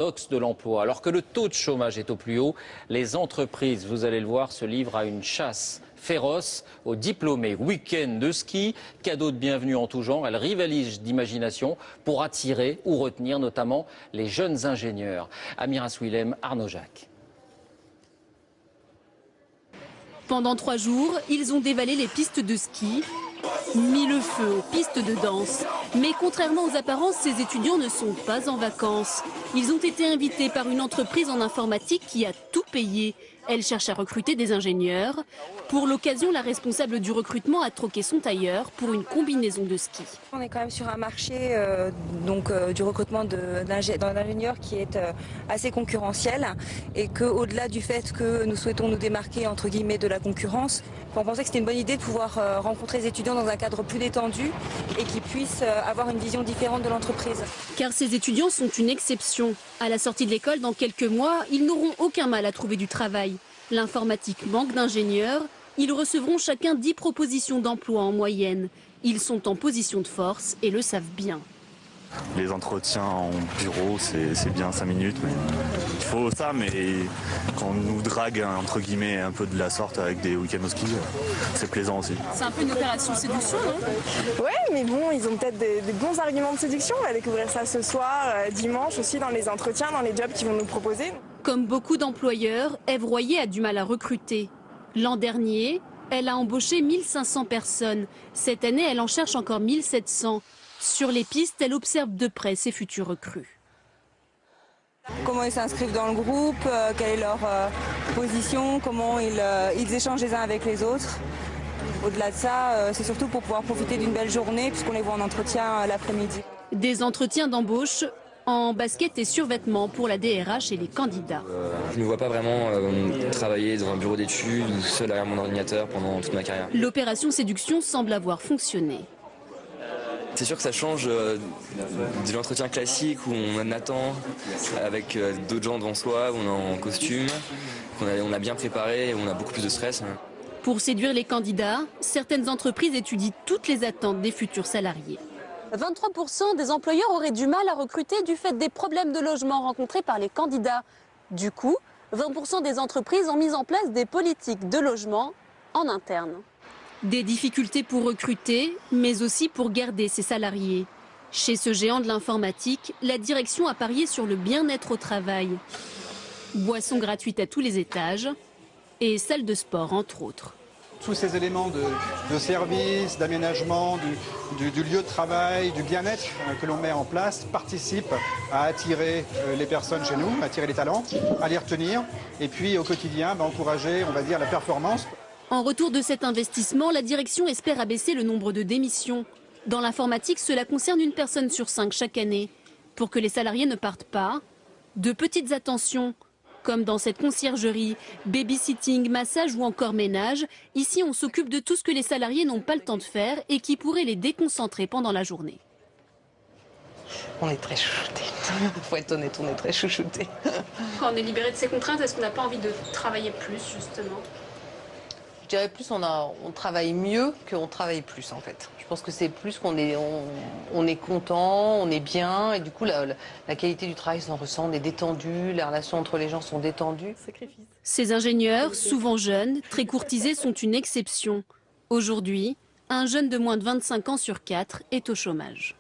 De l'emploi. Alors que le taux de chômage est au plus haut, les entreprises, vous allez le voir, se livrent à une chasse féroce aux diplômés. Week-end de ski, cadeaux de bienvenue en tout genre, elles rivalisent d'imagination pour attirer ou retenir notamment les jeunes ingénieurs. Amira Swilem, Arnaud Jacques. Pendant 3 jours, ils ont dévalé les pistes de ski, mis le feu aux pistes de danse. Mais contrairement aux apparences, ces étudiants ne sont pas en vacances. Ils ont été invités par une entreprise en informatique qui a tout payé. Elle cherche à recruter des ingénieurs. Pour l'occasion, la responsable du recrutement a troqué son tailleur pour une combinaison de ski. On est quand même sur un marché du recrutement d'ingénieurs qui est assez concurrentiel et qu'au-delà du fait que nous souhaitons nous démarquer entre guillemets de la concurrence, on pensait que c'était une bonne idée de pouvoir rencontrer les étudiants dans un cadre plus détendu et qui puissent avoir une vision différente de l'entreprise. Car ces étudiants sont une exception. À la sortie de l'école, dans quelques mois, ils n'auront aucun mal à trouver du travail. L'informatique manque d'ingénieurs. Ils recevront chacun 10 propositions d'emploi en moyenne. Ils sont en position de force et le savent bien. Les entretiens en bureau, c'est bien 5 minutes, mais il faut ça, mais quand on nous drague entre guillemets un peu de la sorte avec des week-ends au ski, c'est plaisant aussi. C'est un peu une opération séduction, non? Ouais, mais bon, ils ont peut-être des bons arguments de séduction. On va découvrir ça ce soir, dimanche aussi dans les entretiens, dans les jobs qu'ils vont nous proposer. Comme beaucoup d'employeurs, Ève Royer a du mal à recruter. L'an dernier, elle a embauché 1500 personnes. Cette année, elle en cherche encore 1700. Sur les pistes, elle observe de près ses futurs recrues. Comment ils s'inscrivent dans le groupe, quelle est leur position, comment ils échangent les uns avec les autres. Au-delà de ça, c'est surtout pour pouvoir profiter d'une belle journée puisqu'on les voit en entretien l'après-midi. Des entretiens d'embauche en basket et survêtements pour la DRH et les candidats. Je ne me vois pas vraiment travailler dans un bureau d'études, seul derrière mon ordinateur pendant toute ma carrière. L'opération séduction semble avoir fonctionné. C'est sûr que ça change de l'entretien classique où on attend avec d'autres gens devant soi, où on est en costume, on a bien préparé, où on a beaucoup plus de stress. Pour séduire les candidats, certaines entreprises étudient toutes les attentes des futurs salariés. 23% des employeurs auraient du mal à recruter du fait des problèmes de logement rencontrés par les candidats. Du coup, 20% des entreprises ont mis en place des politiques de logement en interne. Des difficultés pour recruter, mais aussi pour garder ses salariés. Chez ce géant de l'informatique, la direction a parié sur le bien-être au travail. Boissons gratuites à tous les étages et salle de sport, entre autres. Tous ces éléments de service, d'aménagement, du lieu de travail, du bien-être que l'on met en place participent à attirer les personnes chez nous, attirer les talents, à les retenir et puis au quotidien encourager, on va dire, la performance. En retour de cet investissement, la direction espère abaisser le nombre de démissions. Dans l'informatique, cela concerne 1 personne sur 5 chaque année. Pour que les salariés ne partent pas, de petites attentions, comme dans cette conciergerie, babysitting, massage ou encore ménage. Ici, on s'occupe de tout ce que les salariés n'ont pas le temps de faire et qui pourrait les déconcentrer pendant la journée. On est très chouchoutés. Il faut être honnête, on est très chouchoutés. Quand on est libéré de ces contraintes, est-ce qu'on n'a pas envie de travailler plus, justement ? Je dirais plus on travaille mieux qu'on travaille plus en fait. Je pense que c'est plus qu'on est, on est content, on est bien et du coup la qualité du travail s'en ressent, on est détendu, les relations entre les gens sont détendues. Ces ingénieurs, souvent jeunes, très courtisés, sont une exception. Aujourd'hui, un jeune de moins de 25 ans sur 4 est au chômage.